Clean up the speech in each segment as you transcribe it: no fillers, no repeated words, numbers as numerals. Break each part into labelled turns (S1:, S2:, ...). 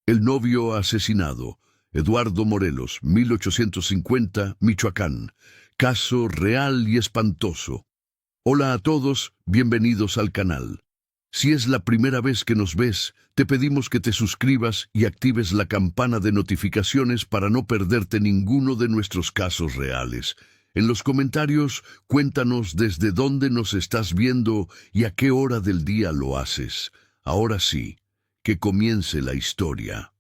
S1: El novio asesinado, Eduardo Morelos, 1850, Michoacán. Caso real y espantoso. Hola a todos, bienvenidos al canal. Si es la primera vez que nos ves, te pedimos que te suscribas y actives la campana de notificaciones para no perderte ninguno de nuestros casos reales. En los comentarios, cuéntanos desde dónde nos estás viendo y a qué hora del día lo haces. Ahora sí, que comience la historia.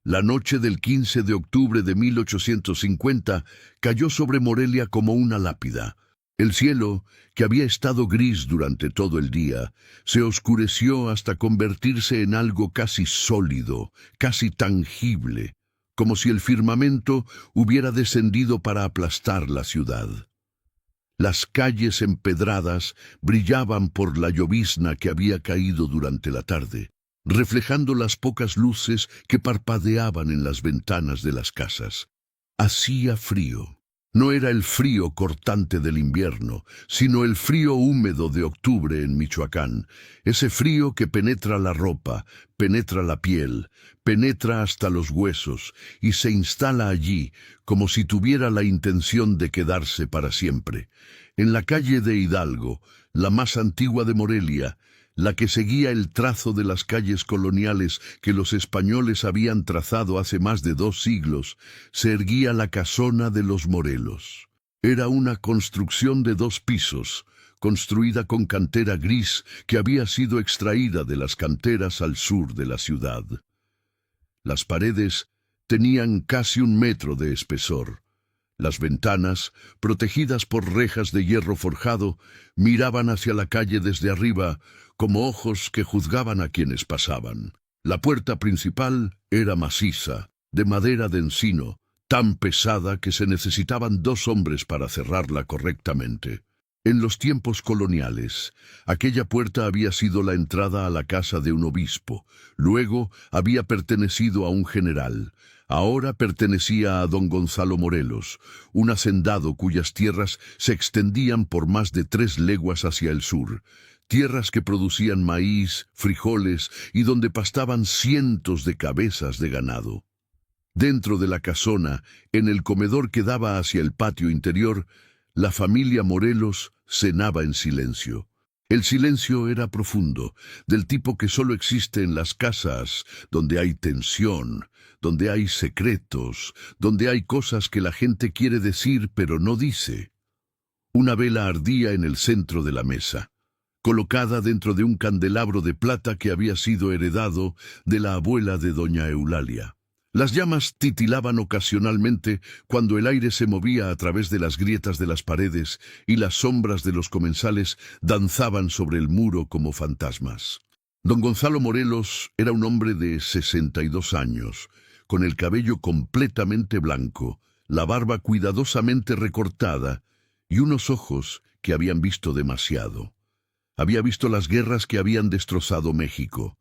S1: La noche del 15 de octubre de 1850 cayó sobre Morelia como una lápida. El cielo, que había estado gris durante todo el día, se oscureció hasta convertirse en algo casi sólido, casi tangible, como si el firmamento hubiera descendido para aplastar la ciudad. Las calles empedradas brillaban por la llovizna que había caído durante la tarde, reflejando las pocas luces que parpadeaban en las ventanas de las casas. Hacía frío. No era el frío cortante del invierno, sino el frío húmedo de octubre en Michoacán, ese frío que penetra la ropa, penetra la piel, penetra hasta los huesos y se instala allí como si tuviera la intención de quedarse para siempre. En la calle de Hidalgo, la más antigua de Morelia, la que seguía el trazo de las calles coloniales que los españoles habían trazado hace más de 2 siglos, se erguía la casona de los Morelos. Era una construcción de 2 pisos, construida con cantera gris que había sido extraída de las canteras al sur de la ciudad. Las paredes tenían casi 1 metro de espesor. Las ventanas, protegidas por rejas de hierro forjado, miraban hacia la calle desde arriba como ojos que juzgaban a quienes pasaban. La puerta principal era maciza, de madera de encino, tan pesada que se necesitaban 2 hombres para cerrarla correctamente. En los tiempos coloniales, aquella puerta había sido la entrada a la casa de un obispo, luego había pertenecido a un general. Ahora pertenecía a don Gonzalo Morelos, un hacendado cuyas tierras se extendían por más de 3 leguas hacia el sur, tierras que producían maíz, frijoles y donde pastaban cientos de cabezas de ganado. Dentro de la casona, en el comedor que daba hacia el patio interior, la familia Morelos cenaba en silencio. El silencio era profundo, del tipo que solo existe en las casas donde hay tensión, donde hay secretos, donde hay cosas que la gente quiere decir pero no dice. Una vela ardía en el centro de la mesa, colocada dentro de un candelabro de plata que había sido heredado de la abuela de doña Eulalia. Las llamas titilaban ocasionalmente cuando el aire se movía a través de las grietas de las paredes y las sombras de los comensales danzaban sobre el muro como fantasmas. Don Gonzalo Morelos era un hombre de 62 años, con el cabello completamente blanco, la barba cuidadosamente recortada y unos ojos que habían visto demasiado. Había visto las guerras que habían destrozado México.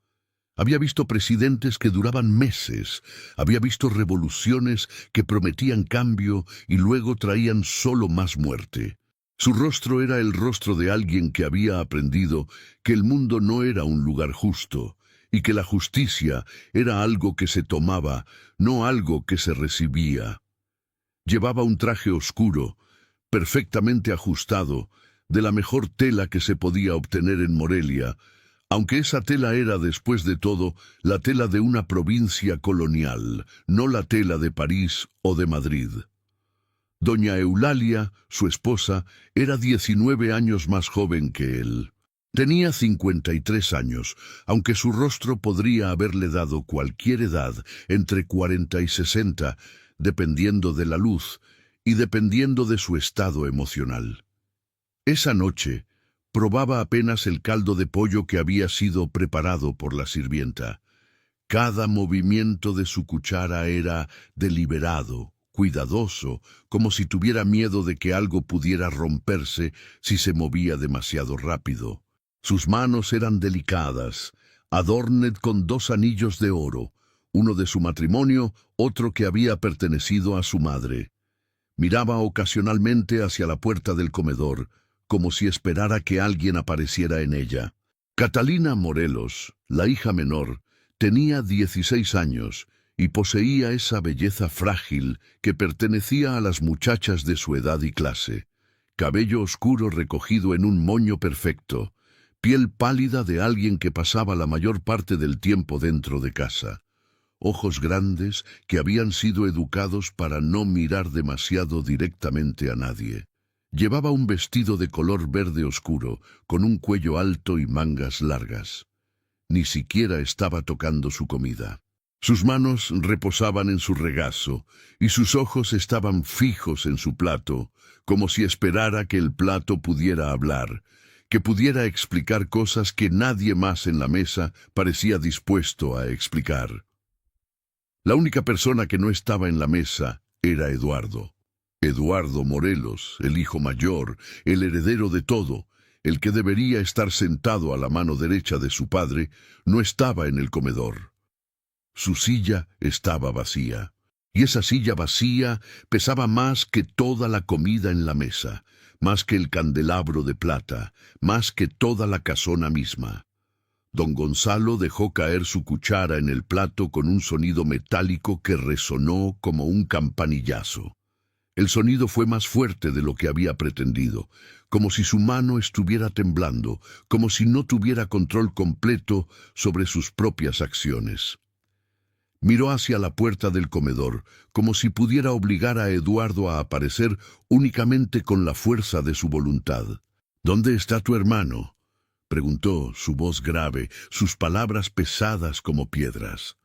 S1: Había visto presidentes que duraban meses, había visto revoluciones que prometían cambio y luego traían solo más muerte. Su rostro era el rostro de alguien que había aprendido que el mundo no era un lugar justo y que la justicia era algo que se tomaba, no algo que se recibía. Llevaba un traje oscuro, perfectamente ajustado, de la mejor tela que se podía obtener en Morelia, aunque esa tela era, después de todo, la tela de una provincia colonial, no la tela de París o de Madrid. Doña Eulalia, su esposa, era 19 años más joven que él. Tenía 53 años, aunque su rostro podría haberle dado cualquier edad, entre 40 y 60, dependiendo de la luz y dependiendo de su estado emocional. Esa noche, probaba apenas el caldo de pollo que había sido preparado por la sirvienta. Cada movimiento de su cuchara era deliberado, cuidadoso, como si tuviera miedo de que algo pudiera romperse si se movía demasiado rápido. Sus manos eran delicadas, adorned con 2 anillos de oro, uno de su matrimonio, otro que había pertenecido a su madre. Miraba ocasionalmente hacia la puerta del comedor, como si esperara que alguien apareciera en ella. Catalina Morelos, la hija menor, Tenía 16 años y poseía esa belleza frágil que pertenecía a las muchachas de su edad y clase. Cabello oscuro recogido en un moño perfecto, piel pálida de alguien que pasaba la mayor parte del tiempo dentro de casa. Ojos grandes que habían sido educados para no mirar demasiado directamente a nadie. Llevaba un vestido de color verde oscuro, con un cuello alto y mangas largas. Ni siquiera estaba tocando su comida. Sus manos reposaban en su regazo, y sus ojos estaban fijos en su plato, como si esperara que el plato pudiera hablar, que pudiera explicar cosas que nadie más en la mesa parecía dispuesto a explicar. La única persona que no estaba en la mesa era Eduardo. Eduardo Morelos, el hijo mayor, el heredero de todo, el que debería estar sentado a la mano derecha de su padre, no estaba en el comedor. Su silla estaba vacía, y esa silla vacía pesaba más que toda la comida en la mesa, más que el candelabro de plata, más que toda la casona misma. Don Gonzalo dejó caer su cuchara en el plato con un sonido metálico que resonó como un campanillazo. El sonido fue más fuerte de lo que había pretendido, como si su mano estuviera temblando, como si no tuviera control completo sobre sus propias acciones. Miró hacia la puerta del comedor, como si pudiera obligar a Eduardo a aparecer únicamente con la fuerza de su voluntad. «¿Dónde está tu hermano?», preguntó, su voz grave, sus palabras pesadas como piedras.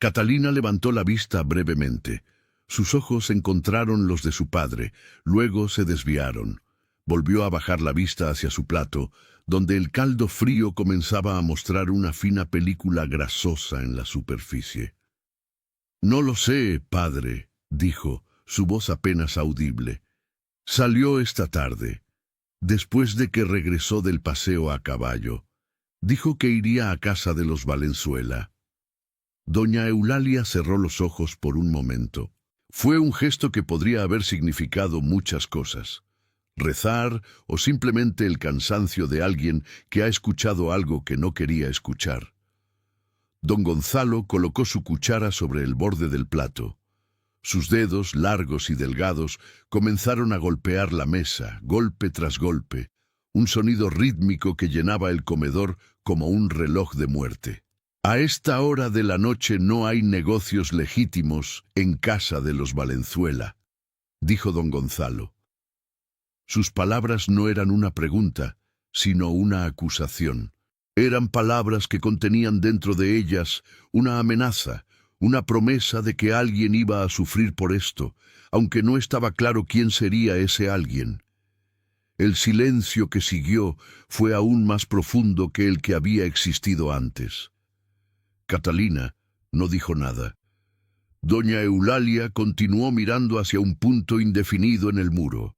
S1: Catalina levantó la vista brevemente. Sus ojos encontraron los de su padre, luego se desviaron. Volvió a bajar la vista hacia su plato, donde el caldo frío comenzaba a mostrar una fina película grasosa en la superficie. «No lo sé, padre», dijo, su voz apenas audible. «Salió esta tarde, después de que regresó del paseo a caballo. Dijo que iría a casa de los Valenzuela». Doña Eulalia cerró los ojos por un momento. Fue un gesto que podría haber significado muchas cosas. Rezar o simplemente el cansancio de alguien que ha escuchado algo que no quería escuchar. Don Gonzalo colocó su cuchara sobre el borde del plato. Sus dedos, largos y delgados, comenzaron a golpear la mesa, golpe tras golpe, un sonido rítmico que llenaba el comedor como un reloj de muerte. «A esta hora de la noche no hay negocios legítimos en casa de los Valenzuela», dijo don Gonzalo. Sus palabras no eran una pregunta, sino una acusación. Eran palabras que contenían dentro de ellas una amenaza, una promesa de que alguien iba a sufrir por esto, aunque no estaba claro quién sería ese alguien. El silencio que siguió fue aún más profundo que el que había existido antes. Catalina no dijo nada. Doña Eulalia continuó mirando hacia un punto indefinido en el muro.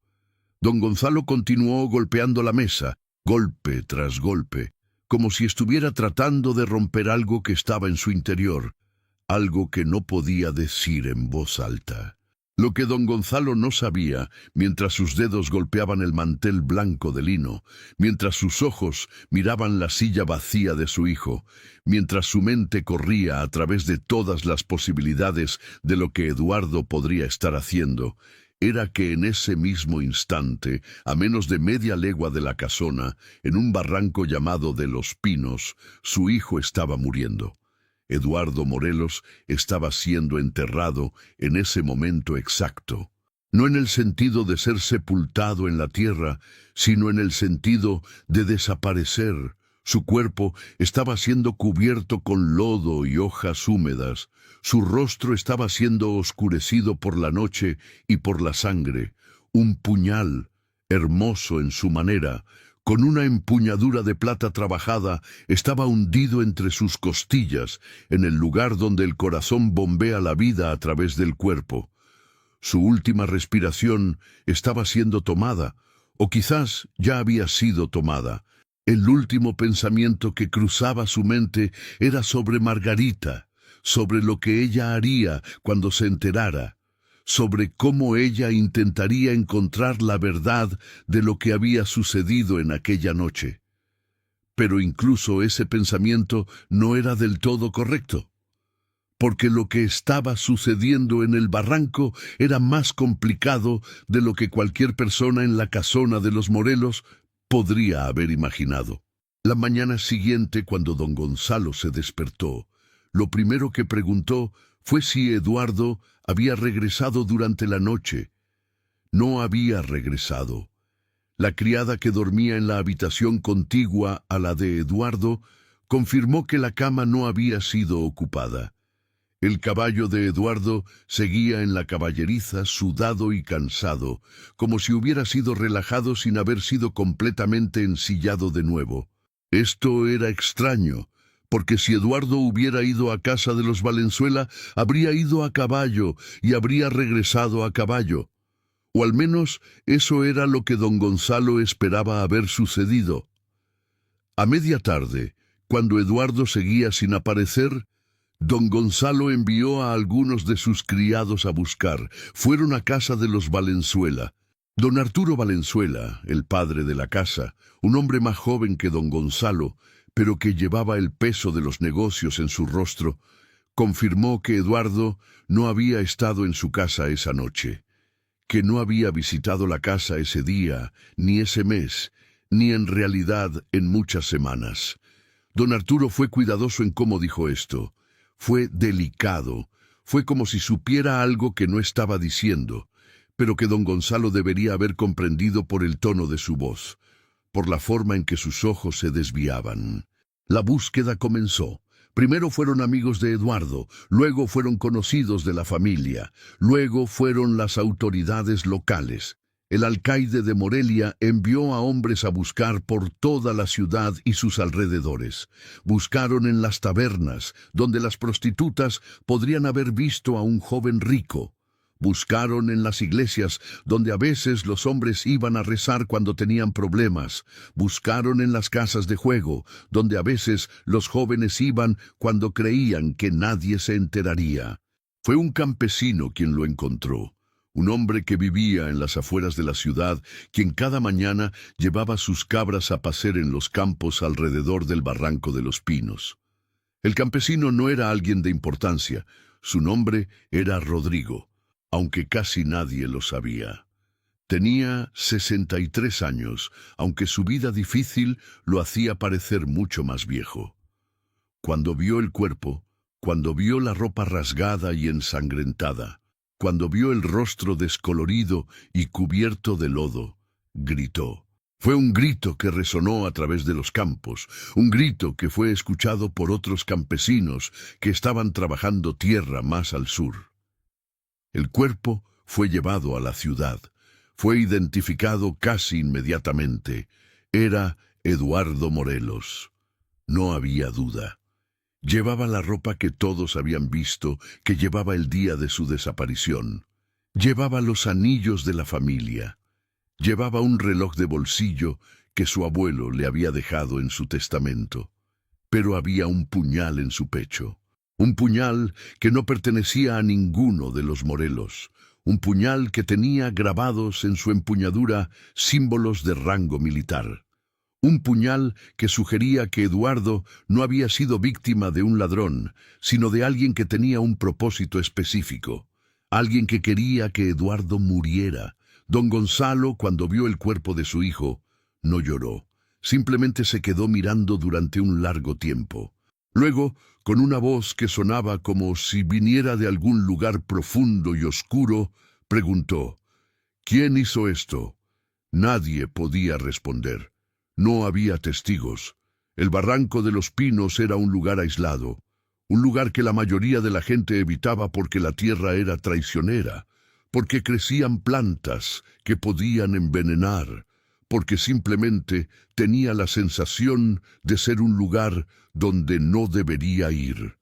S1: Don Gonzalo continuó golpeando la mesa, golpe tras golpe, como si estuviera tratando de romper algo que estaba en su interior, algo que no podía decir en voz alta. Lo que don Gonzalo no sabía, mientras sus dedos golpeaban el mantel blanco de lino, mientras sus ojos miraban la silla vacía de su hijo, mientras su mente corría a través de todas las posibilidades de lo que Eduardo podría estar haciendo, era que en ese mismo instante, a menos de media legua de la casona, en un barranco llamado de Los Pinos, su hijo estaba muriendo. Eduardo Morelos estaba siendo enterrado en ese momento exacto, no en el sentido de ser sepultado en la tierra, sino en el sentido de desaparecer. Su cuerpo estaba siendo cubierto con lodo y hojas húmedas, su rostro estaba siendo oscurecido por la noche y por la sangre. Un puñal, hermoso en su manera, con una empuñadura de plata trabajada, estaba hundido entre sus costillas, en el lugar donde el corazón bombea la vida a través del cuerpo. Su última respiración estaba siendo tomada, o quizás ya había sido tomada. El último pensamiento que cruzaba su mente era sobre Margarita, sobre lo que ella haría cuando se enterara, sobre cómo ella intentaría encontrar la verdad de lo que había sucedido en aquella noche. Pero incluso ese pensamiento no era del todo correcto, porque lo que estaba sucediendo en el barranco era más complicado de lo que cualquier persona en la casona de los Morelos podría haber imaginado. La mañana siguiente, cuando don Gonzalo se despertó, lo primero que preguntó fue si Eduardo había regresado durante la noche. No había regresado. La criada que dormía en la habitación contigua a la de Eduardo confirmó que la cama no había sido ocupada. El caballo de Eduardo seguía en la caballeriza sudado y cansado, como si hubiera sido relajado sin haber sido completamente ensillado de nuevo. Esto era extraño, porque si Eduardo hubiera ido a casa de los Valenzuela, habría ido a caballo y habría regresado a caballo. O al menos eso era lo que don Gonzalo esperaba haber sucedido. A media tarde, cuando Eduardo seguía sin aparecer, don Gonzalo envió a algunos de sus criados a buscar. Fueron a casa de los Valenzuela. Don Arturo Valenzuela, el padre de la casa, un hombre más joven que don Gonzalo, pero que llevaba el peso de los negocios en su rostro, confirmó que Eduardo no había estado en su casa esa noche, que no había visitado la casa ese día, ni ese mes, ni en realidad en muchas semanas. Don Arturo fue cuidadoso en cómo dijo esto. Fue delicado, fue como si supiera algo que no estaba diciendo, pero que don Gonzalo debería haber comprendido por el tono de su voz, por la forma en que sus ojos se desviaban. La búsqueda comenzó. Primero fueron amigos de Eduardo, luego fueron conocidos de la familia, luego fueron las autoridades locales. El alcaide de Morelia envió a hombres a buscar por toda la ciudad y sus alrededores. Buscaron en las tabernas, donde las prostitutas podrían haber visto a un joven rico. Buscaron en las iglesias, donde a veces los hombres iban a rezar cuando tenían problemas. Buscaron en las casas de juego, donde a veces los jóvenes iban cuando creían que nadie se enteraría. Fue un campesino quien lo encontró. Un hombre que vivía en las afueras de la ciudad, quien cada mañana llevaba sus cabras a pacer en los campos alrededor del barranco de los Pinos. El campesino no era alguien de importancia. Su nombre era Rodrigo, aunque casi nadie lo sabía. Tenía 63 años, aunque su vida difícil lo hacía parecer mucho más viejo. Cuando vio el cuerpo, cuando vio la ropa rasgada y ensangrentada, cuando vio el rostro descolorido y cubierto de lodo, gritó. Fue un grito que resonó a través de los campos, un grito que fue escuchado por otros campesinos que estaban trabajando tierra más al sur. El cuerpo fue llevado a la ciudad. Fue identificado casi inmediatamente. Era Eduardo Morelos. No había duda. Llevaba la ropa que todos habían visto que llevaba el día de su desaparición. Llevaba los anillos de la familia. Llevaba un reloj de bolsillo que su abuelo le había dejado en su testamento. Pero había un puñal en su pecho. Un puñal que no pertenecía a ninguno de los Morelos. Un puñal que tenía grabados en su empuñadura símbolos de rango militar. Un puñal que sugería que Eduardo no había sido víctima de un ladrón, sino de alguien que tenía un propósito específico. Alguien que quería que Eduardo muriera. Don Gonzalo, cuando vio el cuerpo de su hijo, no lloró. Simplemente se quedó mirando durante un largo tiempo. Luego, con una voz que sonaba como si viniera de algún lugar profundo y oscuro, preguntó: ¿Quién hizo esto? Nadie podía responder. No había testigos. El barranco de los Pinos era un lugar aislado, un lugar que la mayoría de la gente evitaba porque la tierra era traicionera, porque crecían plantas que podían envenenar, porque simplemente tenía la sensación de ser un lugar donde no debería ir.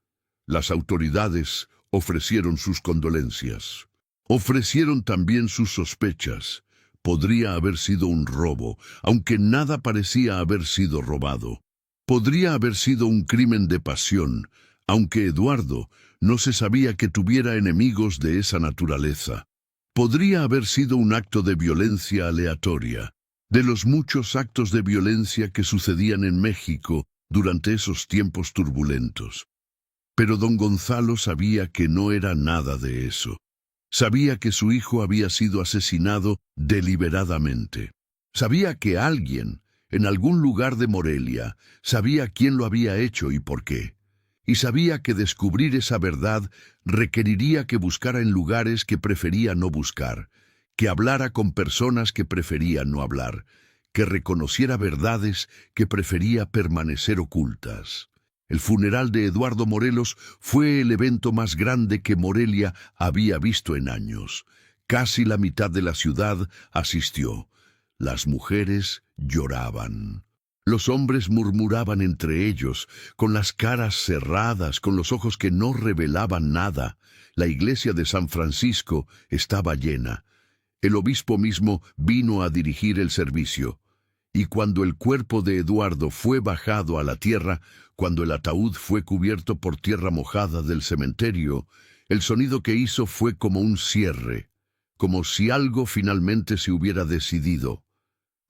S1: Las autoridades ofrecieron sus condolencias. Ofrecieron también sus sospechas. Podría haber sido un robo, aunque nada parecía haber sido robado. Podría haber sido un crimen de pasión, aunque Eduardo no se sabía que tuviera enemigos de esa naturaleza. Podría haber sido un acto de violencia aleatoria. de los muchos actos de violencia que sucedían en México durante esos tiempos turbulentos. Pero don Gonzalo sabía que no era nada de eso. Sabía que su hijo había sido asesinado deliberadamente. Sabía que alguien, en algún lugar de Morelia, sabía quién lo había hecho y por qué. Y sabía que descubrir esa verdad requeriría que buscara en lugares que prefería no buscar, que hablara con personas que prefería no hablar, que reconociera verdades que prefería permanecer ocultas. El funeral de Eduardo Morelos fue el evento más grande que Morelia había visto en años. Casi la mitad de la ciudad asistió. Las mujeres lloraban. Los hombres murmuraban entre ellos, con las caras cerradas, con los ojos que no revelaban nada. La iglesia de San Francisco estaba llena. El obispo mismo vino a dirigir el servicio. Y cuando el cuerpo de Eduardo fue bajado a la tierra, cuando el ataúd fue cubierto por tierra mojada del cementerio, el sonido que hizo fue como un cierre, como si algo finalmente se hubiera decidido,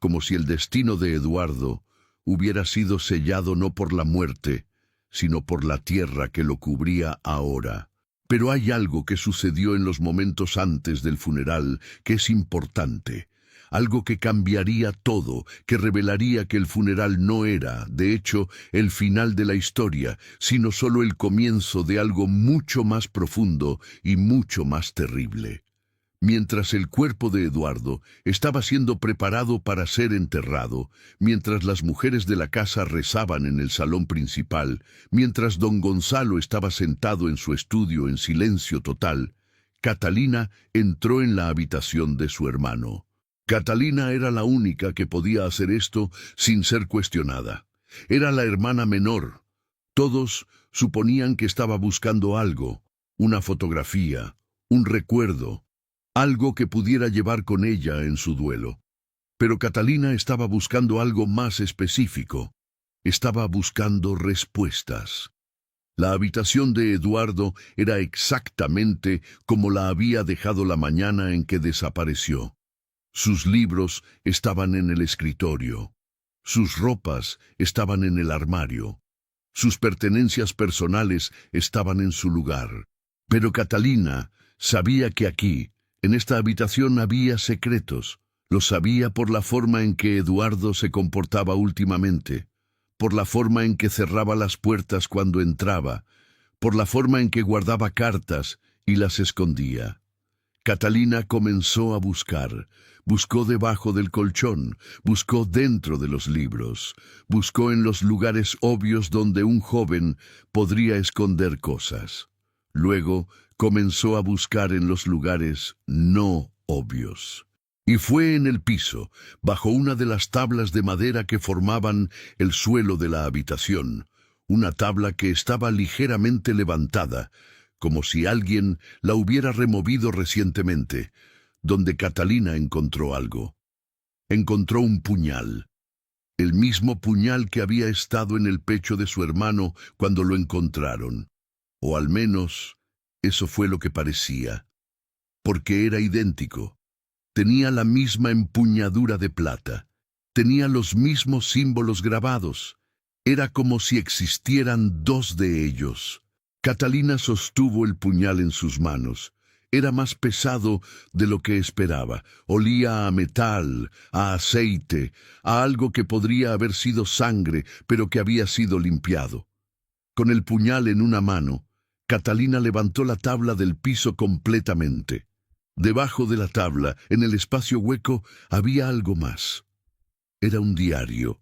S1: como si el destino de Eduardo hubiera sido sellado no por la muerte, sino por la tierra que lo cubría ahora. Pero hay algo que sucedió en los momentos antes del funeral que es importante. Algo que cambiaría todo, que revelaría que el funeral no era, de hecho, el final de la historia, sino solo el comienzo de algo mucho más profundo y mucho más terrible. Mientras el cuerpo de Eduardo estaba siendo preparado para ser enterrado, mientras las mujeres de la casa rezaban en el salón principal, mientras don Gonzalo estaba sentado en su estudio en silencio total, Catalina entró en la habitación de su hermano. Catalina era la única que podía hacer esto sin ser cuestionada. Era la hermana menor. Todos suponían que estaba buscando algo, una fotografía, un recuerdo, algo que pudiera llevar con ella en su duelo. Pero Catalina estaba buscando algo más específico. Estaba buscando respuestas. La habitación de Eduardo era exactamente como la había dejado la mañana en que desapareció. Sus libros estaban en el escritorio. Sus ropas estaban en el armario. Sus pertenencias personales estaban en su lugar. Pero Catalina sabía que aquí, en esta habitación, había secretos. Lo sabía por la forma en que Eduardo se comportaba últimamente, por la forma en que cerraba las puertas cuando entraba, por la forma en que guardaba cartas y las escondía. Catalina comenzó a buscar. Buscó debajo del colchón, buscó dentro de los libros, buscó en los lugares obvios donde un joven podría esconder cosas. Luego comenzó a buscar en los lugares no obvios. Y fue en el piso, bajo una de las tablas de madera que formaban el suelo de la habitación, una tabla que estaba ligeramente levantada, como si alguien la hubiera removido recientemente, donde Catalina encontró algo. Encontró un puñal, el mismo puñal que había estado en el pecho de su hermano cuando lo encontraron. O al menos, eso fue lo que parecía, porque era idéntico. Tenía la misma empuñadura de plata, tenía los mismos símbolos grabados. Era como si existieran dos de ellos. Catalina sostuvo el puñal en sus manos. Era más pesado de lo que esperaba. Olía a metal, a aceite, a algo que podría haber sido sangre, pero que había sido limpiado. Con el puñal en una mano, Catalina levantó la tabla del piso completamente. Debajo de la tabla, en el espacio hueco, había algo más. Era un diario.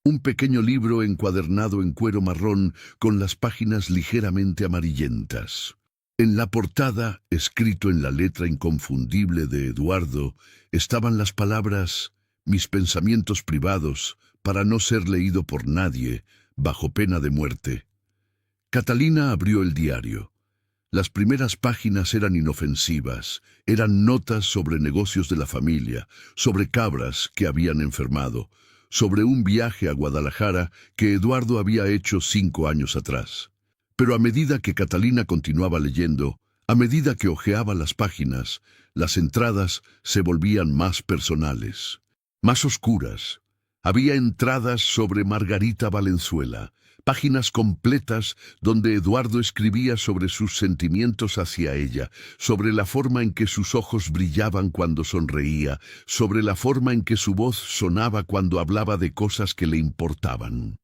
S1: Un pequeño libro encuadernado en cuero marrón con las páginas ligeramente amarillentas. En la portada, escrito en la letra inconfundible de Eduardo, estaban las palabras «Mis pensamientos privados, para no ser leído por nadie, bajo pena de muerte». Catalina abrió el diario. Las primeras páginas eran inofensivas, eran notas sobre negocios de la familia, sobre cabras que habían enfermado, sobre un viaje a Guadalajara que Eduardo había hecho 5 años atrás. Pero a medida que Catalina continuaba leyendo, a medida que hojeaba las páginas, las entradas se volvían más personales. más oscuras. Había entradas sobre Margarita Valenzuela, páginas completas donde Eduardo escribía sobre sus sentimientos hacia ella, sobre la forma en que sus ojos brillaban cuando sonreía, sobre la forma en que su voz sonaba cuando hablaba de cosas que le importaban.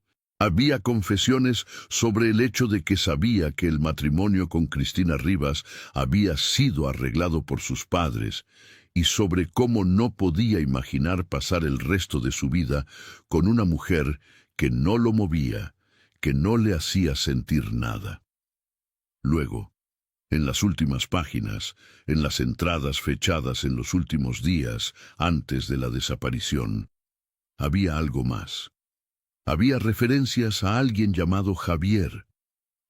S1: Había confesiones sobre el hecho de que sabía que el matrimonio con Cristina Rivas había sido arreglado por sus padres, y sobre cómo no podía imaginar pasar el resto de su vida con una mujer que no lo movía, que no le hacía sentir nada. Luego, en las últimas páginas, en las entradas fechadas en los últimos días antes de la desaparición, había algo más. Había referencias a alguien llamado Javier.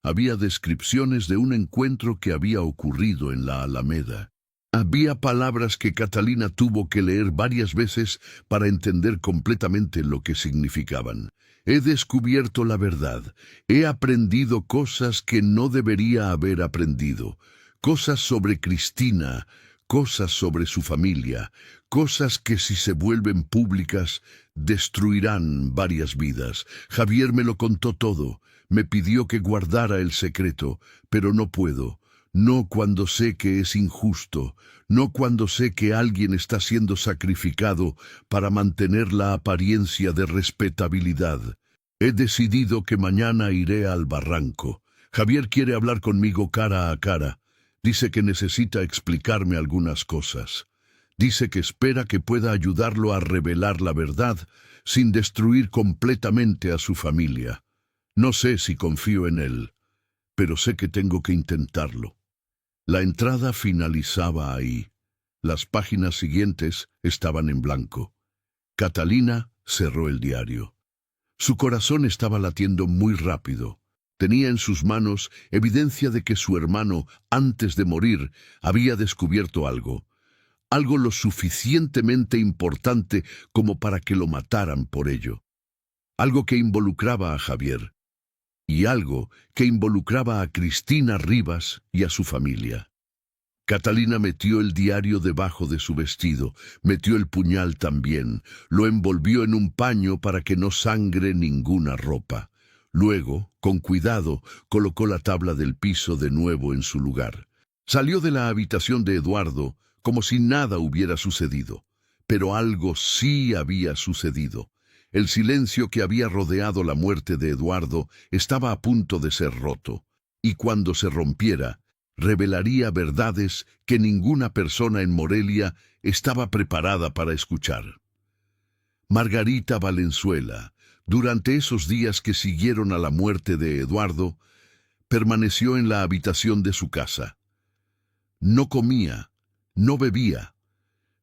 S1: Había descripciones de un encuentro que había ocurrido en la Alameda. Había palabras que Catalina tuvo que leer varias veces para entender completamente lo que significaban. He descubierto la verdad. He aprendido cosas que no debería haber aprendido. Cosas sobre Cristina, cosas sobre su familia, cosas que si se vuelven públicas destruirán varias vidas. Javier me lo contó todo. Me pidió que guardara el secreto, pero no puedo. No cuando sé que es injusto, no cuando sé que alguien está siendo sacrificado para mantener la apariencia de respetabilidad. He decidido que mañana iré al barranco. Javier quiere hablar conmigo cara a cara. Dice que necesita explicarme algunas cosas. Dice que espera que pueda ayudarlo a revelar la verdad sin destruir completamente a su familia. No sé si confío en él, pero sé que tengo que intentarlo. La entrada finalizaba ahí. Las páginas siguientes estaban en blanco. Catalina cerró el diario. Su corazón estaba latiendo muy rápido. Tenía en sus manos evidencia de que su hermano, antes de morir, había descubierto algo. Algo lo suficientemente importante como para que lo mataran por ello. Algo que involucraba a Javier. Y algo que involucraba a Cristina Rivas y a su familia. Catalina metió el diario debajo de su vestido, metió el puñal también, lo envolvió en un paño para que no sangre ninguna ropa. Luego, con cuidado, colocó la tabla del piso de nuevo en su lugar. Salió de la habitación de Eduardo como si nada hubiera sucedido. Pero algo sí había sucedido. El silencio que había rodeado la muerte de Eduardo estaba a punto de ser roto, y cuando se rompiera, revelaría verdades que ninguna persona en Morelia estaba preparada para escuchar. Margarita Valenzuela, durante esos días que siguieron a la muerte de Eduardo, permaneció en la habitación de su casa. No comía, no bebía,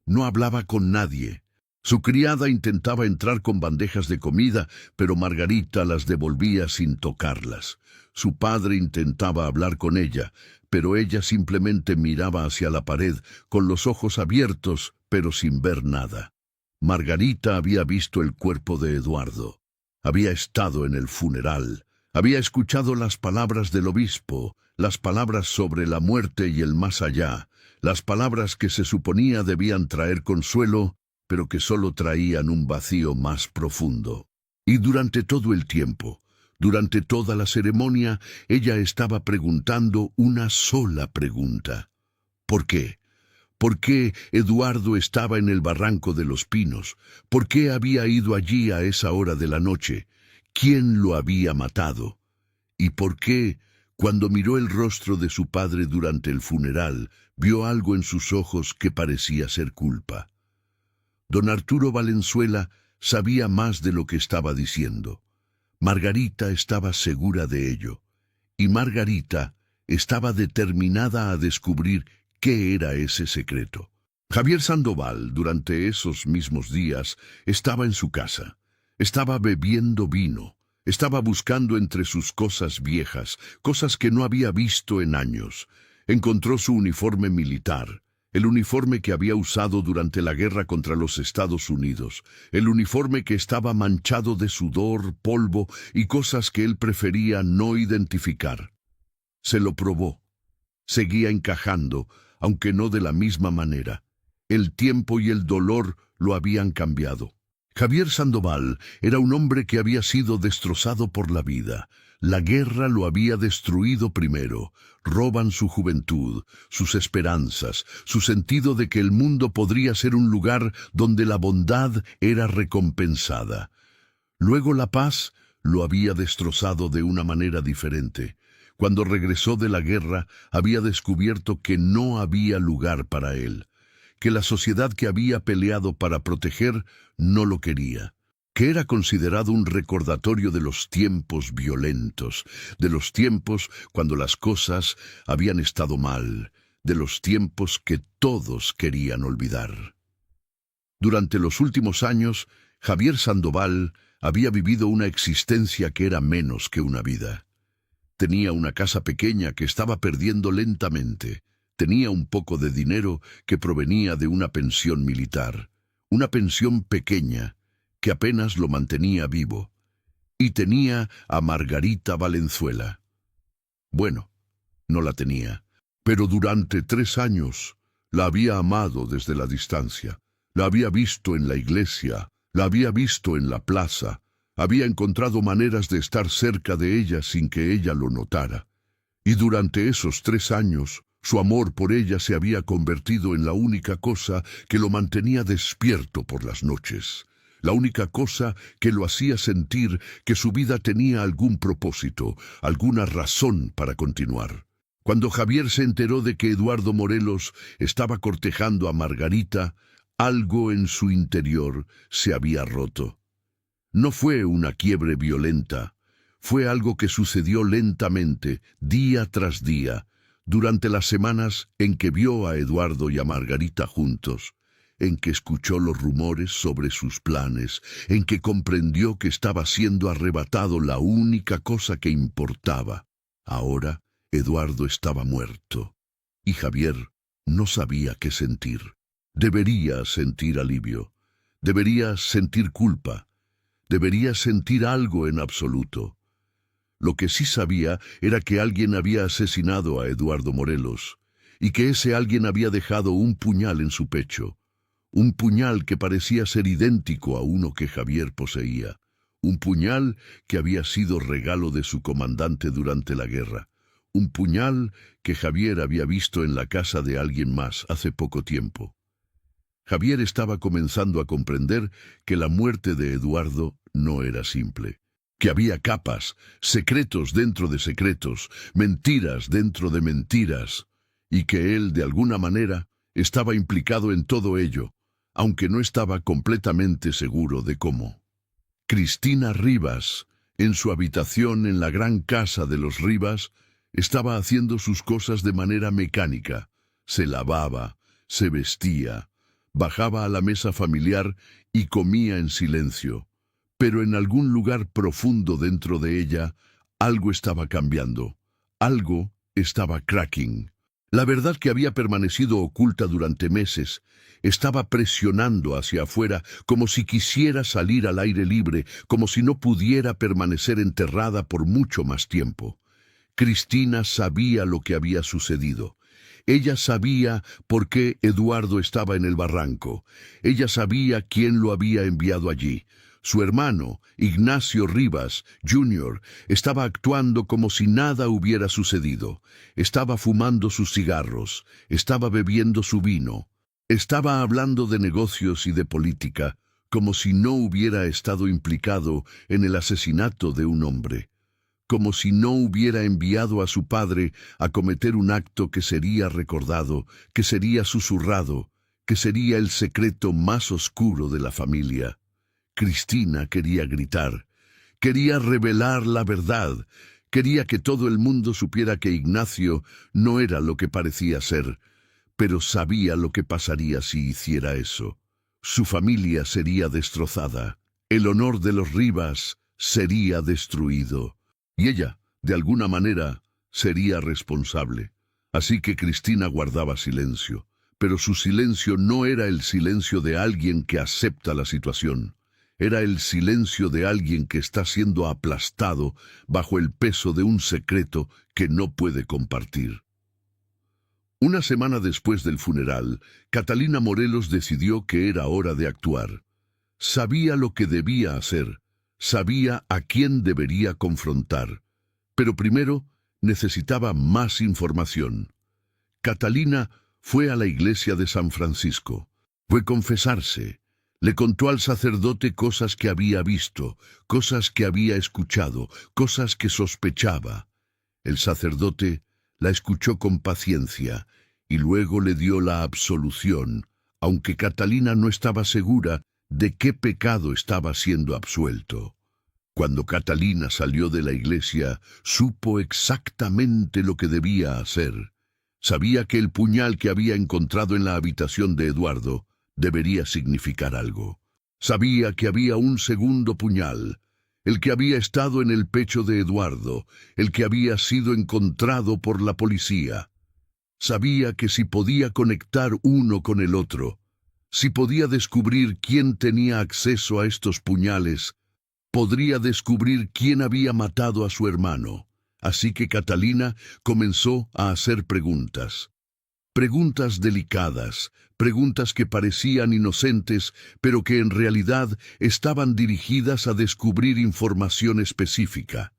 S1: no hablaba con nadie. Su criada intentaba entrar con bandejas de comida, pero Margarita las devolvía sin tocarlas. Su padre intentaba hablar con ella, pero ella simplemente miraba hacia la pared, con los ojos abiertos, pero sin ver nada. Margarita había visto el cuerpo de Eduardo. Había estado en el funeral. Había escuchado las palabras del obispo, las palabras sobre la muerte y el más allá, las palabras que se suponía debían traer consuelo, pero que solo traían un vacío más profundo. Y durante todo el tiempo, durante toda la ceremonia, ella estaba preguntando una sola pregunta. ¿Por qué? ¿Por qué Eduardo estaba en el barranco de los Pinos? ¿Por qué había ido allí a esa hora de la noche? ¿Quién lo había matado? ¿Y por qué, cuando miró el rostro de su padre durante el funeral, vio algo en sus ojos que parecía ser culpa? Don Arturo Valenzuela sabía más de lo que estaba diciendo. Margarita estaba segura de ello, y Margarita estaba determinada a descubrir qué era ese secreto. Javier Sandoval, durante esos mismos días, estaba en su casa. Estaba bebiendo vino. Estaba buscando entre sus cosas viejas, cosas que no había visto en años. Encontró su uniforme militar. El uniforme que había usado durante la guerra contra los Estados Unidos, el uniforme que estaba manchado de sudor, polvo y cosas que él prefería no identificar. Se lo probó. Seguía encajando, aunque no de la misma manera. El tiempo y el dolor lo habían cambiado. Javier Sandoval era un hombre que había sido destrozado por la vida. La guerra lo había destruido primero. Roban su juventud, sus esperanzas, su sentido de que el mundo podría ser un lugar donde la bondad era recompensada. Luego la paz lo había destrozado de una manera diferente. Cuando regresó de la guerra, había descubierto que no había lugar para él, que la sociedad que había peleado para proteger no lo quería, que era considerado un recordatorio de los tiempos violentos, de los tiempos cuando las cosas habían estado mal, de los tiempos que todos querían olvidar. Durante los últimos años, Javier Sandoval había vivido una existencia que era menos que una vida. Tenía una casa pequeña que estaba perdiendo lentamente. Tenía un poco de dinero que provenía de una pensión militar, una pensión pequeña que apenas lo mantenía vivo. Y tenía a Margarita Valenzuela. Bueno, no la tenía, pero durante 3 años la había amado desde la distancia. La había visto en la iglesia, la había visto en la plaza, había encontrado maneras de estar cerca de ella sin que ella lo notara. Y durante esos 3 años, su amor por ella se había convertido en la única cosa que lo mantenía despierto por las noches, la única cosa que lo hacía sentir que su vida tenía algún propósito, alguna razón para continuar. Cuando Javier se enteró de que Eduardo Morelos estaba cortejando a Margarita, algo en su interior se había roto. No fue una quiebre violenta, fue algo que sucedió lentamente, día tras día, durante las semanas en que vio a Eduardo y a Margarita juntos, en que escuchó los rumores sobre sus planes, en que comprendió que estaba siendo arrebatado la única cosa que importaba. Ahora Eduardo estaba muerto, y Javier no sabía qué sentir. Debería sentir alivio, debería sentir culpa, debería sentir algo en absoluto. Lo que sí sabía era que alguien había asesinado a Eduardo Morelos, y que ese alguien había dejado un puñal en su pecho, un puñal que parecía ser idéntico a uno que Javier poseía, un puñal que había sido regalo de su comandante durante la guerra, un puñal que Javier había visto en la casa de alguien más hace poco tiempo. Javier estaba comenzando a comprender que la muerte de Eduardo no era simple, que había capas, secretos dentro de secretos, mentiras dentro de mentiras, y que él, de alguna manera, estaba implicado en todo ello, aunque no estaba completamente seguro de cómo. Cristina Rivas, en su habitación en la gran casa de los Rivas, estaba haciendo sus cosas de manera mecánica. Se lavaba, se vestía, bajaba a la mesa familiar y comía en silencio. Pero en algún lugar profundo dentro de ella, algo estaba cambiando. Algo estaba cracking. La verdad que había permanecido oculta durante meses estaba presionando hacia afuera como si quisiera salir al aire libre, como si no pudiera permanecer enterrada por mucho más tiempo. Cristina sabía lo que había sucedido. Ella sabía por qué Eduardo estaba en el barranco. Ella sabía quién lo había enviado allí. Su hermano, Ignacio Rivas, Jr., estaba actuando como si nada hubiera sucedido. Estaba fumando sus cigarros, estaba bebiendo su vino, estaba hablando de negocios y de política, como si no hubiera estado implicado en el asesinato de un hombre, como si no hubiera enviado a su padre a cometer un acto que sería recordado, que sería susurrado, que sería el secreto más oscuro de la familia. Cristina quería gritar, quería revelar la verdad, quería que todo el mundo supiera que Ignacio no era lo que parecía ser, pero sabía lo que pasaría si hiciera eso. Su familia sería destrozada, el honor de los Rivas sería destruido, y ella, de alguna manera, sería responsable. Así que Cristina guardaba silencio, pero su silencio no era el silencio de alguien que acepta la situación. Era el silencio de alguien que está siendo aplastado bajo el peso de un secreto que no puede compartir. Una semana después del funeral, Catalina Morelos decidió que era hora de actuar. Sabía lo que debía hacer, sabía a quién debería confrontar, pero primero necesitaba más información. Catalina fue a la iglesia de San Francisco. Fue confesarse. Le contó al sacerdote cosas que había visto, cosas que había escuchado, cosas que sospechaba. El sacerdote la escuchó con paciencia y luego le dio la absolución, aunque Catalina no estaba segura de qué pecado estaba siendo absuelto. Cuando Catalina salió de la iglesia, supo exactamente lo que debía hacer. Sabía que el puñal que había encontrado en la habitación de Eduardo debería significar algo. Sabía que había un segundo puñal, el que había estado en el pecho de Eduardo, el que había sido encontrado por la policía. Sabía que si podía conectar uno con el otro, si podía descubrir quién tenía acceso a estos puñales, podría descubrir quién había matado a su hermano. Así que Catalina comenzó a hacer preguntas. Preguntas delicadas, preguntas que parecían inocentes, pero que en realidad estaban dirigidas a descubrir información específica.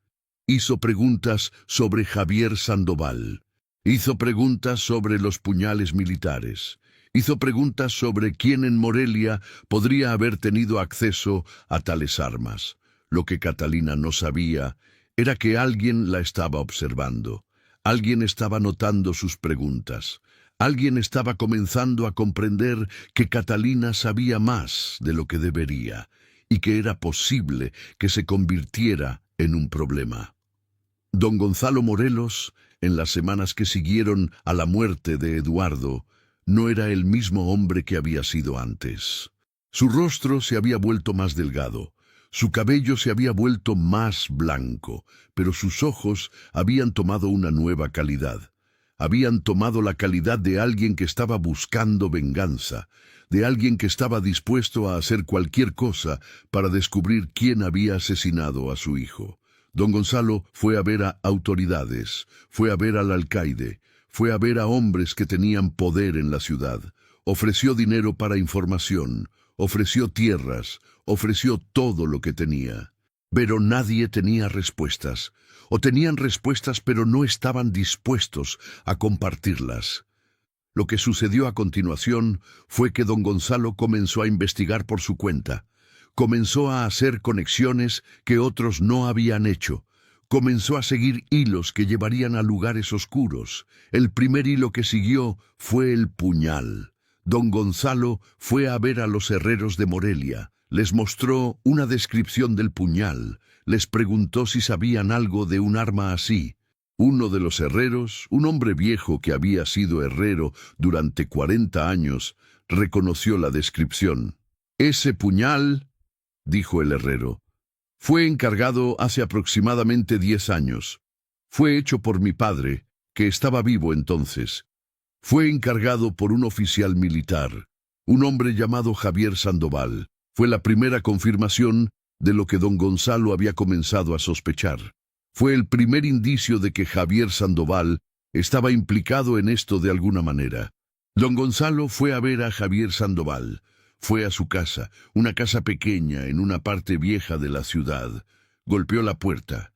S1: Hizo preguntas sobre Javier Sandoval. Hizo preguntas sobre los puñales militares. Hizo preguntas sobre quién en Morelia podría haber tenido acceso a tales armas. Lo que Catalina no sabía era que alguien la estaba observando. Alguien estaba notando sus preguntas. Alguien estaba comenzando a comprender que Catalina sabía más de lo que debería y que era posible que se convirtiera en un problema. Don Gonzalo Morelos, en las semanas que siguieron a la muerte de Eduardo, no era el mismo hombre que había sido antes. Su rostro se había vuelto más delgado, su cabello se había vuelto más blanco, pero sus ojos habían tomado una nueva calidad. Habían tomado la calidad de alguien que estaba buscando venganza, de alguien que estaba dispuesto a hacer cualquier cosa para descubrir quién había asesinado a su hijo. Don Gonzalo fue a ver a autoridades, fue a ver al alcaide, fue a ver a hombres que tenían poder en la ciudad. Ofreció dinero para información, ofreció tierras, ofreció todo lo que tenía. Pero nadie tenía respuestas, o tenían respuestas pero no estaban dispuestos a compartirlas. Lo que sucedió a continuación fue que don Gonzalo comenzó a investigar por su cuenta. Comenzó a hacer conexiones que otros no habían hecho. Comenzó a seguir hilos que llevarían a lugares oscuros. El primer hilo que siguió fue el puñal. Don Gonzalo fue a ver a los herreros de Morelia. Les mostró una descripción del puñal. Les preguntó si sabían algo de un arma así. Uno de los herreros, un hombre viejo que había sido herrero durante 40 años, reconoció la descripción. «Ese puñal», dijo el herrero, «fue encargado hace aproximadamente 10 años. Fue hecho por mi padre, que estaba vivo entonces. Fue encargado por un oficial militar, un hombre llamado Javier Sandoval. Fue la primera confirmación de lo que don Gonzalo había comenzado a sospechar. Fue el primer indicio de que Javier Sandoval estaba implicado en esto de alguna manera. Don Gonzalo fue a ver a Javier Sandoval. Fue a su casa, una casa pequeña en una parte vieja de la ciudad. Golpeó la puerta.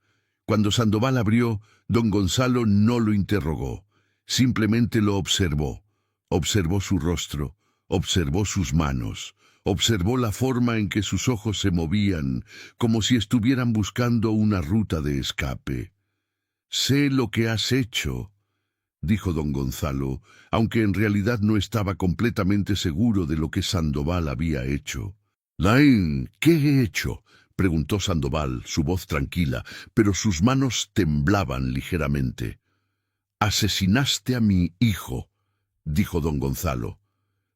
S1: Cuando Sandoval abrió, don Gonzalo no lo interrogó. Simplemente lo observó. Observó su rostro, observó sus manos, observó la forma en que sus ojos se movían, como si estuvieran buscando una ruta de escape. «Sé lo que has hecho», dijo don Gonzalo, aunque en realidad no estaba completamente seguro de lo que Sandoval había hecho. «Laín, ¿qué he hecho?», preguntó Sandoval, su voz tranquila, pero sus manos temblaban ligeramente. «Asesinaste a mi hijo», dijo don Gonzalo.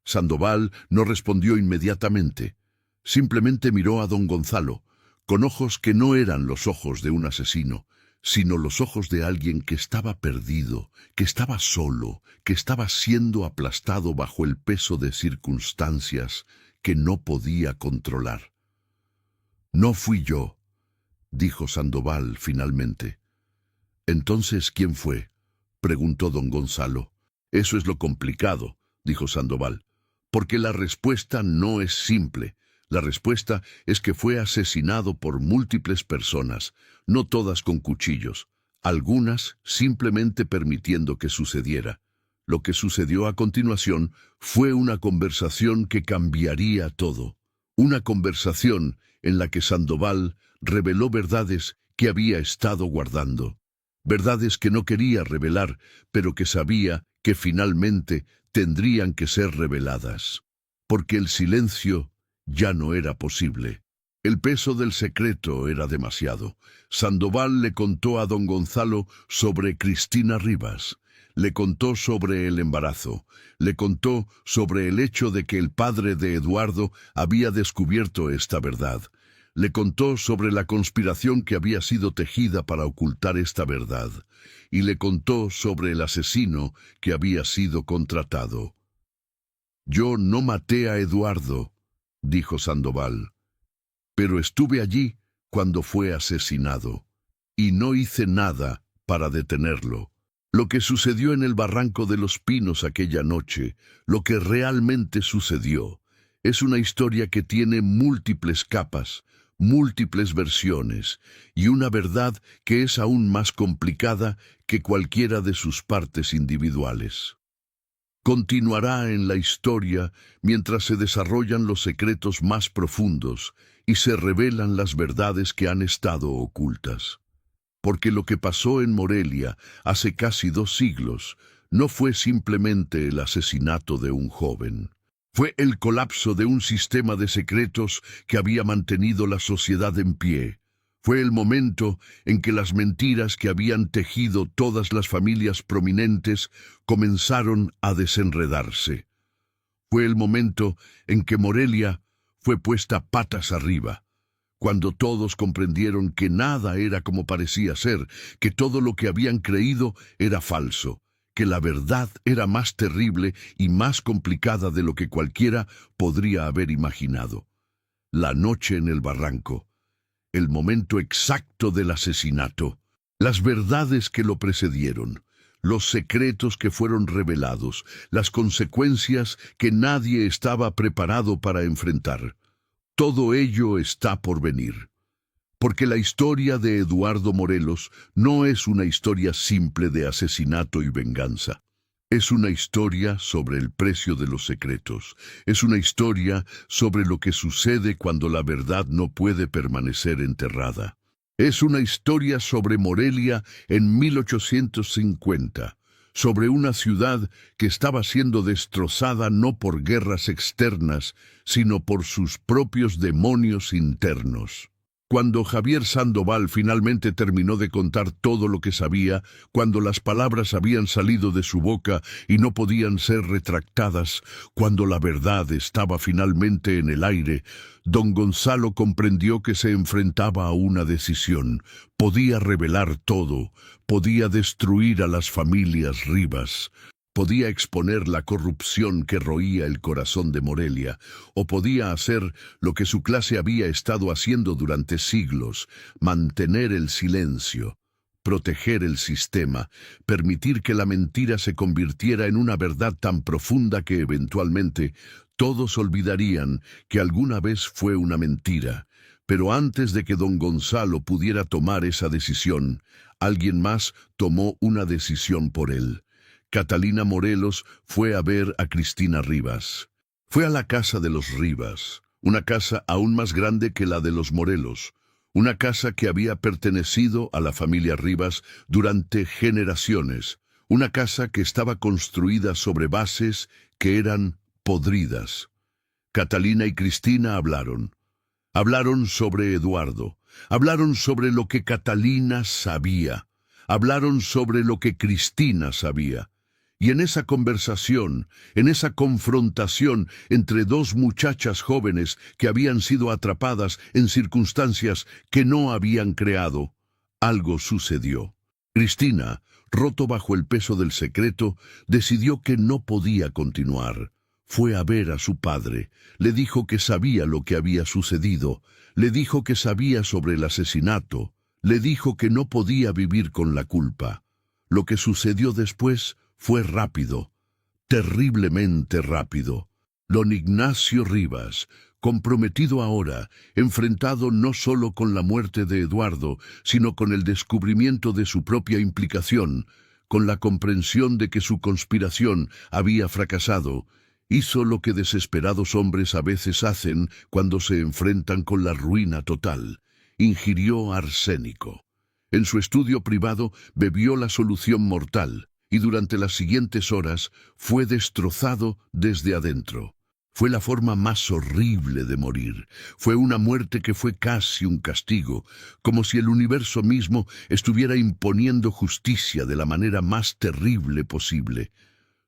S1: Sandoval no respondió inmediatamente. Simplemente miró a don Gonzalo, con ojos que no eran los ojos de un asesino, sino los ojos de alguien que estaba perdido, que estaba solo, que estaba siendo aplastado bajo el peso de circunstancias que no podía controlar. «No fui yo», dijo Sandoval finalmente. «Entonces, ¿quién fue?», preguntó don Gonzalo. «Eso es lo complicado», dijo Sandoval, «porque la respuesta no es simple. La respuesta es que fue asesinado por múltiples personas, no todas con cuchillos, algunas simplemente permitiendo que sucediera. Lo que sucedió a continuación fue una conversación que cambiaría todo. Una conversación en la que Sandoval reveló verdades que había estado guardando. Verdades que no quería revelar, pero que sabía que finalmente tendrían que ser reveladas. Porque el silencio ya no era posible. El peso del secreto era demasiado. Sandoval le contó a don Gonzalo sobre Cristina Rivas. Le contó sobre el embarazo. Le contó sobre el hecho de que el padre de Eduardo había descubierto esta verdad. Le contó sobre la conspiración que había sido tejida para ocultar esta verdad. Y le contó sobre el asesino que había sido contratado. «Yo no maté a Eduardo», dijo Sandoval, «pero estuve allí cuando fue asesinado, y no hice nada para detenerlo. Lo que sucedió en el Barranco de los Pinos aquella noche, lo que realmente sucedió, es una historia que tiene múltiples capas, múltiples versiones, y una verdad que es aún más complicada que cualquiera de sus partes individuales. Continuará en la historia mientras se desarrollan los secretos más profundos y se revelan las verdades que han estado ocultas. Porque lo que pasó en Morelia hace casi 2 siglos no fue simplemente el asesinato de un joven. Fue el colapso de un sistema de secretos que había mantenido la sociedad en pie. Fue el momento en que las mentiras que habían tejido todas las familias prominentes comenzaron a desenredarse. Fue el momento en que Morelia fue puesta patas arriba, cuando todos comprendieron que nada era como parecía ser, que todo lo que habían creído era falso, que la verdad era más terrible y más complicada de lo que cualquiera podría haber imaginado. La noche en el barranco, el momento exacto del asesinato, las verdades que lo precedieron, los secretos que fueron revelados, las consecuencias que nadie estaba preparado para enfrentar. Todo ello está por venir. Porque la historia de Eduardo Morelos no es una historia simple de asesinato y venganza. Es una historia sobre el precio de los secretos. Es una historia sobre lo que sucede cuando la verdad no puede permanecer enterrada. Es una historia sobre Morelia en 1850, sobre una ciudad que estaba siendo destrozada no por guerras externas, sino por sus propios demonios internos. Cuando Javier Sandoval finalmente terminó de contar todo lo que sabía, cuando las palabras habían salido de su boca y no podían ser retractadas, cuando la verdad estaba finalmente en el aire, don Gonzalo comprendió que se enfrentaba a una decisión. Podía revelar todo, podía destruir a las familias Rivas, podía exponer la corrupción que roía el corazón de Morelia, o podía hacer lo que su clase había estado haciendo durante siglos, mantener el silencio, proteger el sistema, permitir que la mentira se convirtiera en una verdad tan profunda que eventualmente todos olvidarían que alguna vez fue una mentira. Pero antes de que don Gonzalo pudiera tomar esa decisión, alguien más tomó una decisión por él. Catalina Morelos fue a ver a Cristina Rivas. Fue a la casa de los Rivas, una casa aún más grande que la de los Morelos, una casa que había pertenecido a la familia Rivas durante generaciones, una casa que estaba construida sobre bases que eran podridas. Catalina y Cristina hablaron. Hablaron sobre Eduardo, hablaron sobre lo que Catalina sabía, hablaron sobre lo que Cristina sabía. Y en esa conversación, en esa confrontación entre 2 muchachas jóvenes que habían sido atrapadas en circunstancias que no habían creado, algo sucedió. Cristina, roto bajo el peso del secreto, decidió que no podía continuar. Fue a ver a su padre, le dijo que sabía lo que había sucedido, le dijo que sabía sobre el asesinato, le dijo que no podía vivir con la culpa. Lo que sucedió después fue rápido, terriblemente rápido. Don Ignacio Rivas, comprometido ahora, enfrentado no solo con la muerte de Eduardo, sino con el descubrimiento de su propia implicación, con la comprensión de que su conspiración había fracasado, hizo lo que desesperados hombres a veces hacen cuando se enfrentan con la ruina total. Ingirió arsénico. En su estudio privado bebió la solución mortal y durante las siguientes horas fue destrozado desde adentro. Fue la forma más horrible de morir. Fue una muerte que fue casi un castigo, como si el universo mismo estuviera imponiendo justicia de la manera más terrible posible.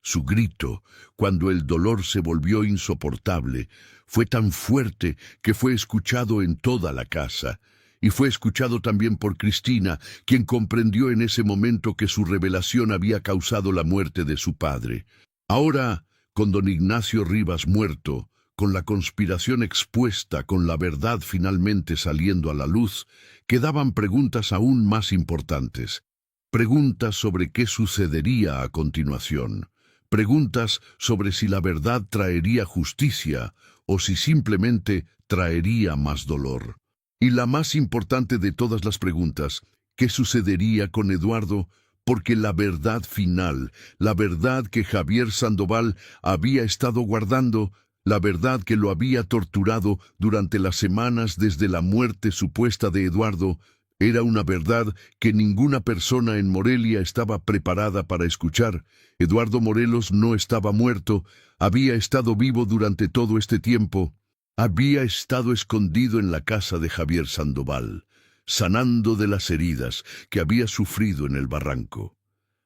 S1: Su grito, cuando el dolor se volvió insoportable, fue tan fuerte que fue escuchado en toda la casa. Y fue escuchado también por Cristina, quien comprendió en ese momento que su revelación había causado la muerte de su padre. Ahora, con don Ignacio Rivas muerto, con la conspiración expuesta, con la verdad finalmente saliendo a la luz, quedaban preguntas aún más importantes. Preguntas sobre qué sucedería a continuación. Preguntas sobre si la verdad traería justicia o si simplemente traería más dolor. Y la más importante de todas las preguntas, ¿qué sucedería con Eduardo? Porque la verdad final, la verdad que Javier Sandoval había estado guardando, la verdad que lo había torturado durante las semanas desde la muerte supuesta de Eduardo, era una verdad que ninguna persona en Morelia estaba preparada para escuchar. Eduardo Morelos no estaba muerto, había estado vivo durante todo este tiempo. Había estado escondido en la casa de Javier Sandoval, sanando de las heridas que había sufrido en el barranco.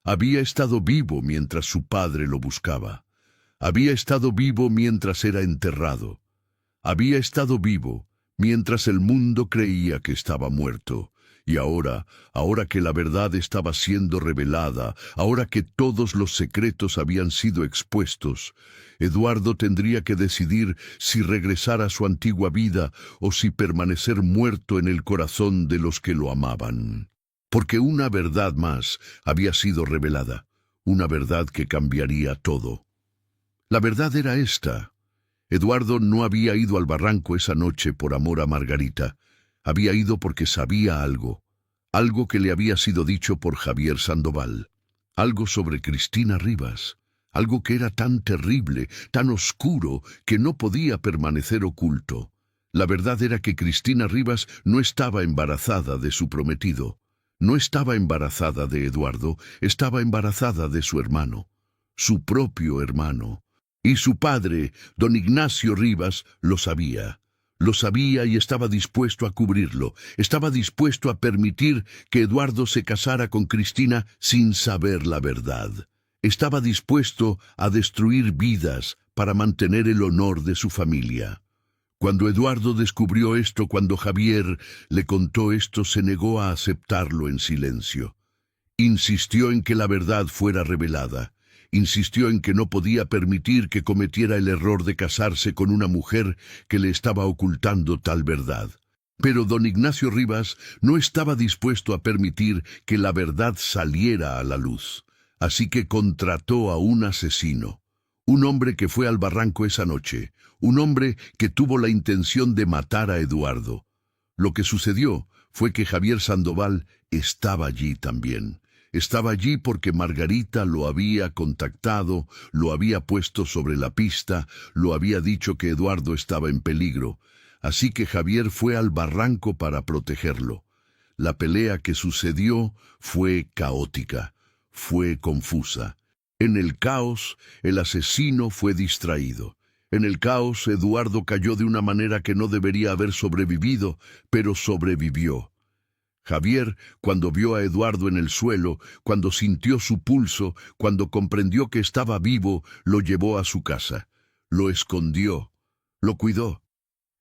S1: Había estado vivo mientras su padre lo buscaba. Había estado vivo mientras era enterrado. Había estado vivo mientras el mundo creía que estaba muerto. Y ahora que la verdad estaba siendo revelada, ahora que todos los secretos habían sido expuestos, Eduardo tendría que decidir si regresar a su antigua vida o si permanecer muerto en el corazón de los que lo amaban. Porque una verdad más había sido revelada, una verdad que cambiaría todo. La verdad era esta. Eduardo no había ido al barranco esa noche por amor a Margarita. Había ido porque sabía algo que le había sido dicho por Javier Sandoval, algo sobre Cristina Rivas, algo que era tan terrible, tan oscuro, que no podía permanecer oculto. La verdad era que Cristina Rivas no estaba embarazada de su prometido, no estaba embarazada de Eduardo, estaba embarazada de su hermano, su propio hermano. Y su padre, don Ignacio Rivas, lo sabía. Lo sabía y estaba dispuesto a cubrirlo. Estaba dispuesto a permitir que Eduardo se casara con Cristina sin saber la verdad. Estaba dispuesto a destruir vidas para mantener el honor de su familia. Cuando Eduardo descubrió esto, cuando Javier le contó esto, se negó a aceptarlo en silencio. Insistió en que la verdad fuera revelada. Insistió en que no podía permitir que cometiera el error de casarse con una mujer que le estaba ocultando tal verdad. Pero don Ignacio Rivas no estaba dispuesto a permitir que la verdad saliera a la luz. Así que contrató a un asesino, un hombre que fue al barranco esa noche, un hombre que tuvo la intención de matar a Eduardo. Lo que sucedió fue que Javier Sandoval estaba allí también. Estaba allí porque Margarita lo había contactado, lo había puesto sobre la pista, lo había dicho que Eduardo estaba en peligro. Así que Javier fue al barranco para protegerlo. La pelea que sucedió fue caótica, fue confusa. En el caos, el asesino fue distraído. En el caos, Eduardo cayó de una manera que no debería haber sobrevivido, pero sobrevivió. Javier, cuando vio a Eduardo en el suelo, cuando sintió su pulso, cuando comprendió que estaba vivo, lo llevó a su casa. Lo escondió, lo cuidó.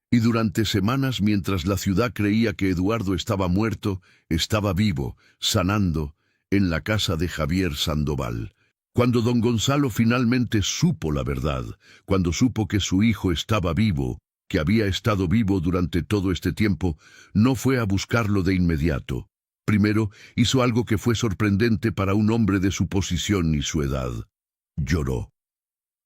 S1: Y durante semanas, mientras la ciudad creía que Eduardo estaba muerto, estaba vivo, sanando, en la casa de Javier Sandoval. Cuando don Gonzalo finalmente supo la verdad, cuando supo que su hijo estaba vivo, que había estado vivo durante todo este tiempo, no fue a buscarlo de inmediato. Primero, hizo algo que fue sorprendente para un hombre de su posición y su edad. Lloró.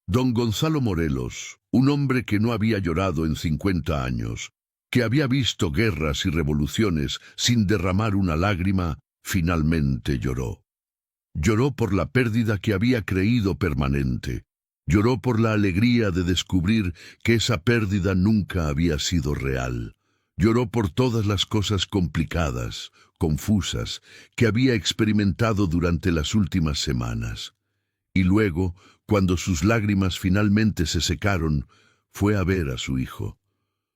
S1: Don Gonzalo Morelos, un hombre que no había llorado en 50 años, que había visto guerras y revoluciones sin derramar una lágrima, finalmente lloró. Lloró por la pérdida que había creído permanente. Lloró por la alegría de descubrir que esa pérdida nunca había sido real. Lloró por todas las cosas complicadas, confusas, que había experimentado durante las últimas semanas. Y luego, cuando sus lágrimas finalmente se secaron, fue a ver a su hijo.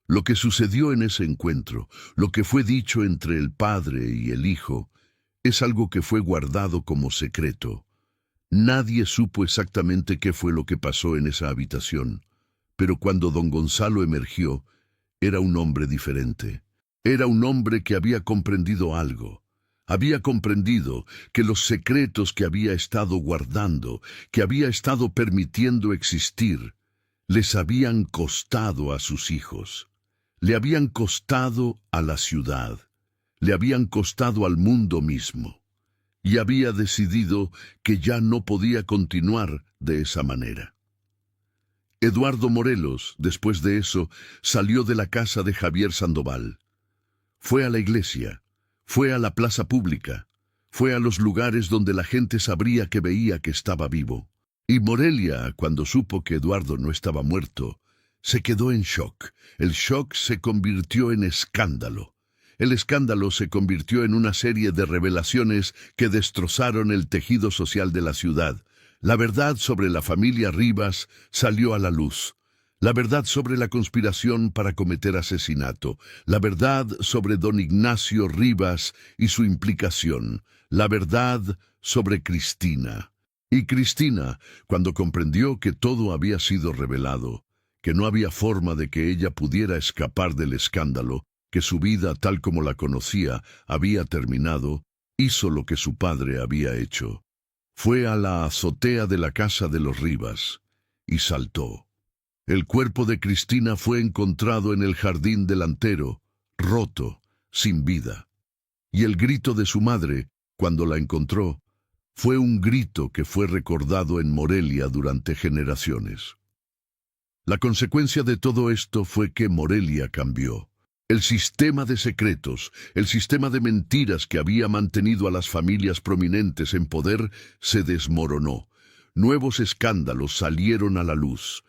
S1: Lo que sucedió en ese encuentro, lo que fue dicho entre el padre y el hijo, es algo que fue guardado como secreto. Nadie supo exactamente qué fue lo que pasó en esa habitación, pero cuando don Gonzalo emergió, era un hombre diferente. Era un hombre que había comprendido algo. Había comprendido que los secretos que había estado guardando, que había estado permitiendo existir, les habían costado a sus hijos. Le habían costado a la ciudad. Le habían costado al mundo mismo. Y había decidido que ya no podía continuar de esa manera. Eduardo Morelos, después de eso, salió de la casa de Javier Sandoval. Fue a la iglesia, fue a la plaza pública, fue a los lugares donde la gente sabría que veía que estaba vivo. Y Morelia, cuando supo que Eduardo no estaba muerto, se quedó en shock. El shock se convirtió en escándalo. El escándalo se convirtió en una serie de revelaciones que destrozaron el tejido social de la ciudad. La verdad sobre la familia Rivas salió a la luz. La verdad sobre la conspiración para cometer asesinato. La verdad sobre don Ignacio Rivas y su implicación. La verdad sobre Cristina. Y Cristina, cuando comprendió que todo había sido revelado, que no había forma de que ella pudiera escapar del escándalo, que su vida tal como la conocía había terminado, hizo lo que su padre había hecho. Fue a la azotea de la casa de los Rivas y saltó. El cuerpo de Cristina fue encontrado en el jardín delantero, roto, sin vida. Y el grito de su madre, cuando la encontró, fue un grito que fue recordado en Morelia durante generaciones. La consecuencia de todo esto fue que Morelia cambió. El sistema de secretos, el sistema de mentiras que había mantenido a las familias prominentes en poder, se desmoronó. Nuevos escándalos salieron a la luz.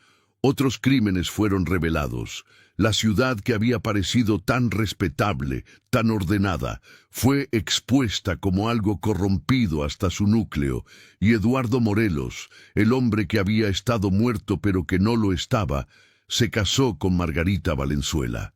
S1: Otros crímenes fueron revelados. La ciudad que había parecido tan respetable, tan ordenada, fue expuesta como algo corrompido hasta su núcleo, y Eduardo Morelos, el hombre que había estado muerto pero que no lo estaba, se casó con Margarita Valenzuela.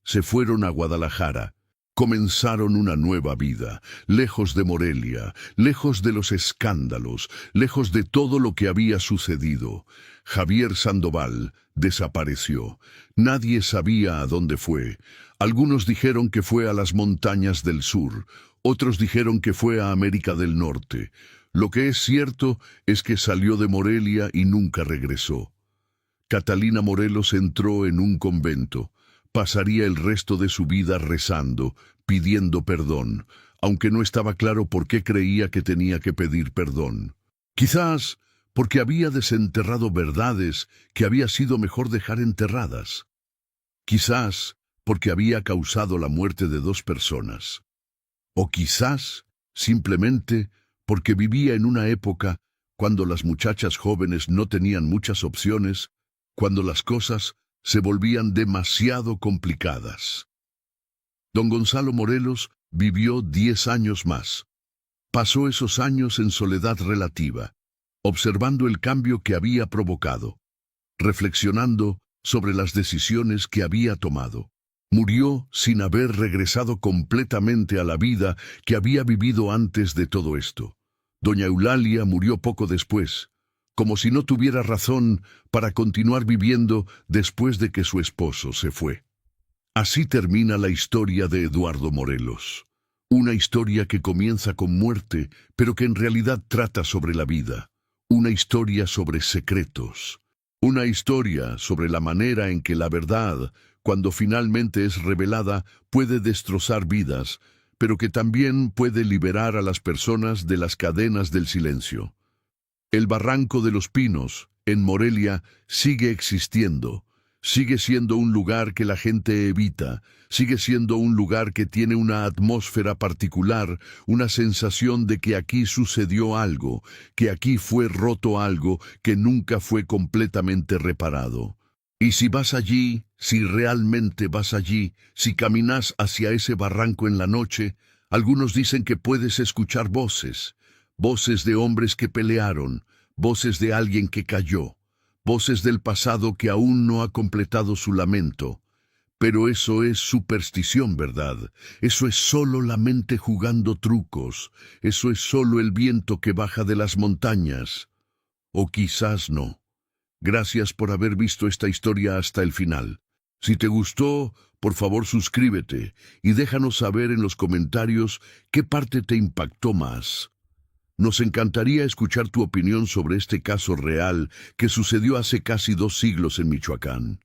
S1: Se fueron a Guadalajara. Comenzaron una nueva vida, lejos de Morelia, lejos de los escándalos, lejos de todo lo que había sucedido. Javier Sandoval desapareció. Nadie sabía a dónde fue. Algunos dijeron que fue a las montañas del sur, otros dijeron que fue a América del Norte. Lo que es cierto es que salió de Morelia y nunca regresó. Catalina Morelos entró en un convento. Pasaría el resto de su vida rezando, pidiendo perdón, aunque no estaba claro por qué creía que tenía que pedir perdón. Quizás porque había desenterrado verdades que había sido mejor dejar enterradas. Quizás porque había causado la muerte de 2 personas. O quizás simplemente porque vivía en una época cuando las muchachas jóvenes no tenían muchas opciones, cuando las cosas se volvían demasiado complicadas. Don Gonzalo Morelos vivió 10 años más. Pasó esos años en soledad relativa, observando el cambio que había provocado, reflexionando sobre las decisiones que había tomado. Murió sin haber regresado completamente a la vida que había vivido antes de todo esto. Doña Eulalia murió poco después, como si no tuviera razón para continuar viviendo después de que su esposo se fue. Así termina la historia de Eduardo Morelos. Una historia que comienza con muerte, pero que en realidad trata sobre la vida. Una historia sobre secretos. Una historia sobre la manera en que la verdad, cuando finalmente es revelada, puede destrozar vidas, pero que también puede liberar a las personas de las cadenas del silencio. El Barranco de los Pinos en Morelia sigue existiendo. Sigue siendo un lugar que la gente evita, sigue siendo un lugar que tiene una atmósfera particular, una sensación de que aquí sucedió algo, que aquí fue roto algo que nunca fue completamente reparado. Y si vas allí, si realmente vas allí, si caminas hacia ese barranco en la noche, algunos dicen que puedes escuchar voces, voces de hombres que pelearon, voces de alguien que cayó, voces del pasado que aún no ha completado su lamento. Pero eso es superstición, ¿verdad? Eso es solo la mente jugando trucos. Eso es solo el viento que baja de las montañas. O quizás no. Gracias por haber visto esta historia hasta el final. Si te gustó, por favor suscríbete y déjanos saber en los comentarios qué parte te impactó más. Nos encantaría escuchar tu opinión sobre este caso real que sucedió hace casi 2 siglos en Michoacán.